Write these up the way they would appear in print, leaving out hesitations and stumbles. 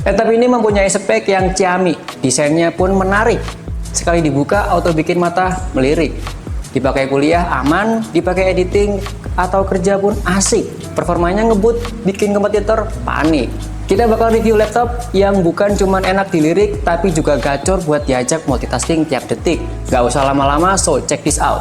Laptop ini mempunyai spek yang ciamik, desainnya pun menarik. Sekali dibuka, auto bikin mata melirik. Dipakai kuliah aman, dipakai editing atau kerja pun asik. Performanya ngebut, bikin kompetitor panik. Kita bakal review laptop yang bukan cuma enak dilirik, tapi juga gacor buat diajak multitasking tiap detik. Gak usah lama-lama, so check this out.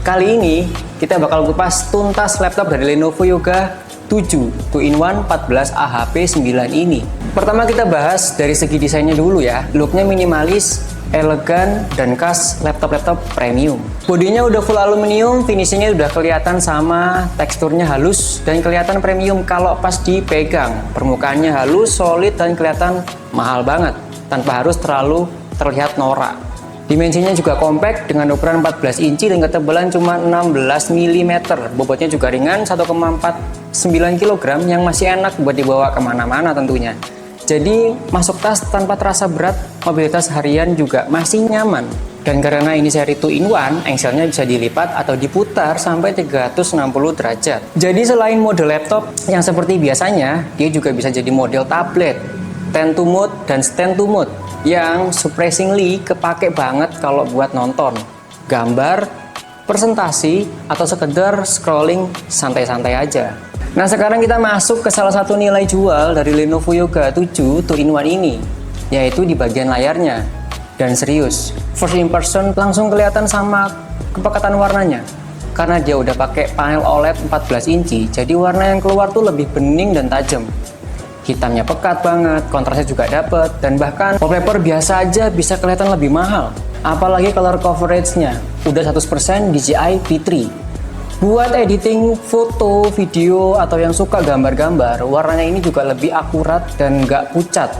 Kali ini, kita bakal kupas tuntas laptop dari Lenovo Yoga 7 2-in-1 14 AHP 9 ini. Pertama kita bahas dari segi desainnya dulu ya. Looknya minimalis, elegan, dan khas laptop-laptop premium. Bodinya udah full aluminium, finishingnya udah kelihatan sama, teksturnya halus dan kelihatan premium kalau pas dipegang. Permukaannya halus, solid, dan kelihatan mahal banget tanpa harus terlalu terlihat norak. Dimensinya juga compact dengan ukuran 14 inci dan ketebalan cuma 16 mm. Bobotnya juga ringan 1,49 kg yang masih enak buat dibawa kemana-mana tentunya. Jadi masuk tas tanpa terasa berat, mobilitas harian juga masih nyaman. Dan karena ini seri 2-in-1, engselnya bisa dilipat atau diputar sampai 360 derajat. Jadi selain mode laptop yang seperti biasanya, dia juga bisa jadi model tablet, tend to mode dan stand to mode, yang surprisingly kepake banget kalau buat nonton, gambar, presentasi, atau sekedar scrolling santai-santai aja. Nah sekarang kita masuk ke salah satu nilai jual dari Lenovo Yoga 7 2-in-1 ini, yaitu di bagian layarnya. Dan serius, first impression langsung kelihatan sama kepekatan warnanya. Karena dia udah pakai panel OLED 14 inci, jadi warna yang keluar tuh lebih bening dan tajam. Hitamnya pekat banget, kontrasnya juga dapet, dan bahkan wallpaper biasa aja bisa kelihatan lebih mahal. Apalagi color coverage-nya, udah 100% DJI P3. Buat editing foto, video, atau yang suka gambar-gambar, warnanya ini juga lebih akurat dan nggak pucat.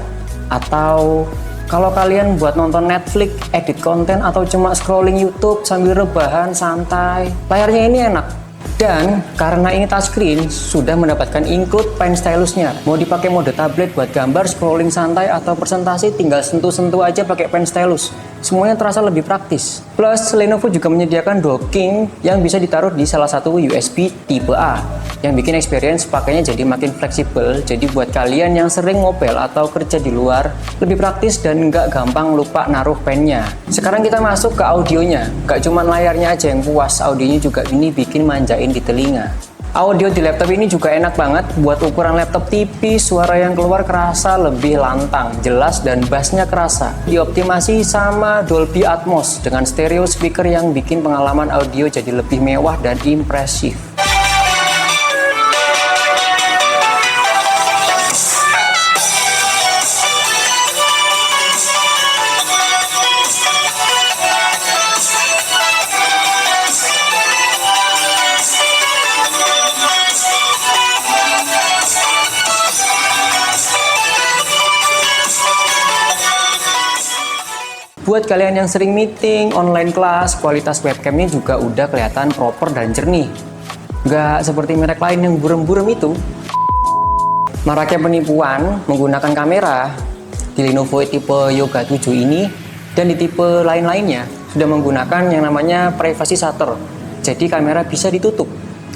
Atau kalau kalian buat nonton Netflix, edit konten, atau cuma scrolling YouTube sambil rebahan santai, layarnya ini enak. Dan karena ini touchscreen, sudah mendapatkan include pen stylusnya. Mau dipakai mode tablet buat gambar, scrolling santai, atau presentasi, tinggal sentuh-sentuh aja pakai pen stylus. Semuanya terasa lebih praktis. Plus, Lenovo juga menyediakan docking yang bisa ditaruh di salah satu USB tipe A, yang bikin experience pakainya jadi makin fleksibel. Jadi buat kalian yang sering ngopel atau kerja di luar, lebih praktis dan nggak gampang lupa naruh pennya. Sekarang kita masuk ke audionya. Nggak cuma layarnya aja yang puas, audionya juga ini bikin manjain di telinga. Audio di laptop ini juga enak banget. Buat ukuran laptop tipis, suara yang keluar kerasa lebih lantang, jelas, dan bassnya kerasa. Dioptimasi sama Dolby Atmos dengan stereo speaker yang bikin pengalaman audio jadi lebih mewah dan impresif. Buat kalian yang sering meeting, online class, kualitas webcamnya juga udah kelihatan proper dan jernih. Nggak seperti merek lain yang burem-burem itu. Maraknya penipuan menggunakan kamera di Lenovo tipe Yoga 7 ini dan di tipe lain-lainnya sudah menggunakan yang namanya privacy shutter. Jadi kamera bisa ditutup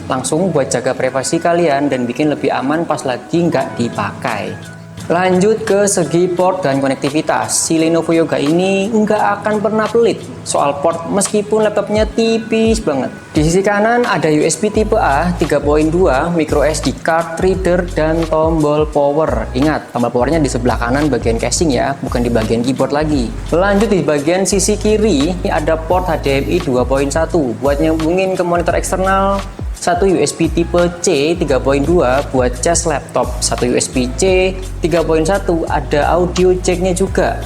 langsung buat jaga privasi kalian dan bikin lebih aman pas lagi nggak dipakai. Lanjut ke segi port dan konektivitas. Si Lenovo Yoga ini nggak akan pernah pelit soal port meskipun laptopnya tipis banget. Di sisi kanan ada USB tipe A 3.2, micro SD card reader, dan tombol power. Ingat, tombol powernya di sebelah kanan bagian casing ya, bukan di bagian keyboard lagi. Lanjut di bagian sisi kiri, ini ada port HDMI 2.1 buat nyambungin ke monitor eksternal. Satu USB tipe C 3.2 buat cas laptop, satu USB C 3.1 ada audio jacknya juga.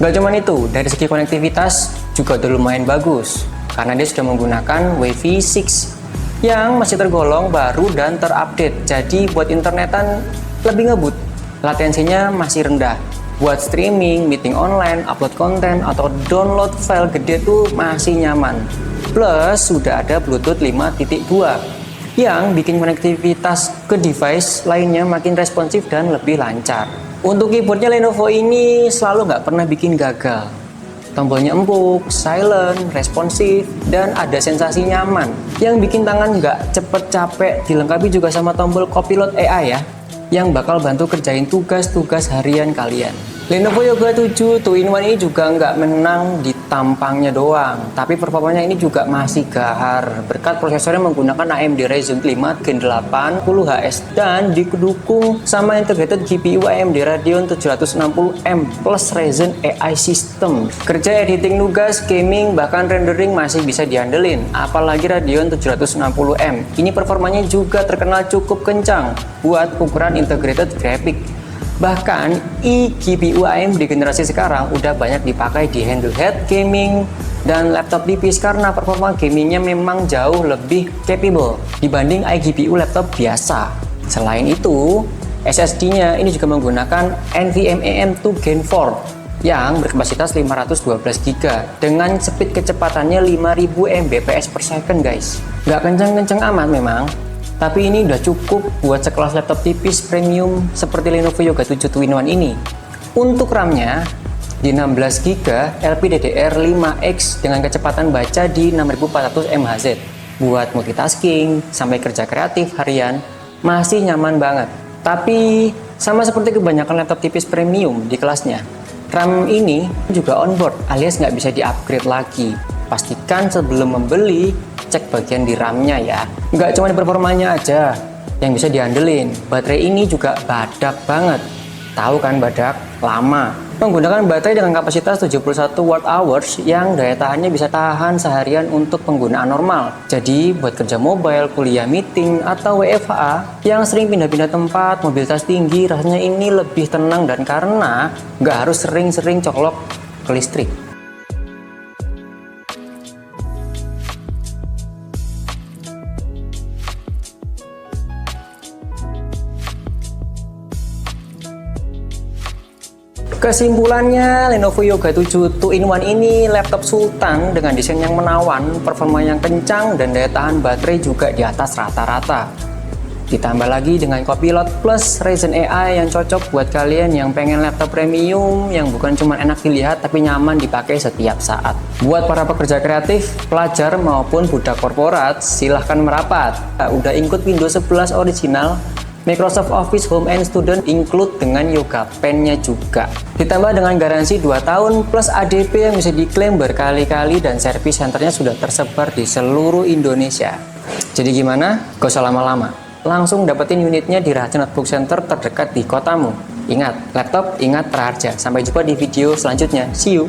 Gak cuma itu, dari segi konektivitas juga udah lumayan bagus karena dia sudah menggunakan Wi-Fi 6 yang masih tergolong baru dan terupdate. Jadi buat internetan lebih ngebut, latensinya masih rendah. Buat streaming, meeting online, upload konten, atau download file gede tuh masih nyaman. Plus sudah ada Bluetooth 5.2 yang bikin konektivitas ke device lainnya makin responsif dan lebih lancar. Untuk keyboardnya Lenovo ini selalu nggak pernah bikin gagal. Tombolnya empuk, silent, responsif, dan ada sensasi nyaman. Yang bikin tangan nggak cepet capek, dilengkapi juga sama tombol Copilot AI ya, yang bakal bantu kerjain tugas-tugas harian kalian. Lenovo Yoga 7 2-in-1 ini juga nggak menang di tampangnya doang, tapi performanya ini juga masih gahar berkat prosesornya menggunakan AMD Ryzen 5 Gen 8 10HS dan didukung sama integrated GPU AMD Radeon 760M plus Ryzen AI System. Kerja editing nugas, gaming, bahkan rendering masih bisa diandelin, apalagi Radeon 760M. Ini performanya juga terkenal cukup kencang buat ukuran integrated graphic. Bahkan eGPU AMD generasi sekarang udah banyak dipakai di handheld gaming dan laptop tipis karena performa gamingnya memang jauh lebih capable dibanding iGPU laptop biasa. Selain itu, SSD-nya ini juga menggunakan NVMe M2 Gen 4 yang berkapasitas 512GB dengan speed kecepatannya 5000 Mbps per second guys. Nggak kenceng-kenceng amat memang, tapi ini udah cukup buat sekelas laptop tipis premium seperti Lenovo Yoga 7 2-in-1 ini. Untuk RAM-nya di 16GB LPDDR5X dengan kecepatan baca di 6400 mHz. Buat multitasking sampai kerja kreatif harian masih nyaman banget. Tapi sama seperti kebanyakan laptop tipis premium di kelasnya, RAM ini juga onboard alias nggak bisa di-upgrade lagi. Pastikan sebelum membeli, cek bagian di RAM-nya ya. Nggak cuma di performanya aja yang bisa diandelin, baterai ini juga badak banget. Tahu kan badak? Lama. Menggunakan baterai dengan kapasitas 71 Wh yang daya tahannya bisa tahan seharian untuk penggunaan normal. Jadi buat kerja mobile, kuliah, meeting, atau WFH yang sering pindah-pindah tempat, mobilitas tinggi, rasanya ini lebih tenang dan karena nggak harus sering-sering colok ke listrik. Kesimpulannya, Lenovo Yoga 7 2-in-1 ini laptop sultan dengan desain yang menawan, performa yang kencang, dan daya tahan baterai juga di atas rata-rata. Ditambah lagi dengan Copilot plus Ryzen AI yang cocok buat kalian yang pengen laptop premium yang bukan cuma enak dilihat tapi nyaman dipakai setiap saat. Buat para pekerja kreatif, pelajar maupun budak korporat, silahkan merapat. Udah include Windows 11 original, Microsoft Office Home and Student include dengan Yoga Pen-nya juga. Ditambah dengan garansi 2 tahun plus ADP yang bisa diklaim berkali-kali dan service centernya sudah tersebar di seluruh Indonesia. Jadi gimana? Gak usah lama-lama. Langsung dapetin unitnya di Rahaja Notebook Center terdekat di kotamu. Ingat, laptop ingat berharga. Sampai jumpa di video selanjutnya. See you!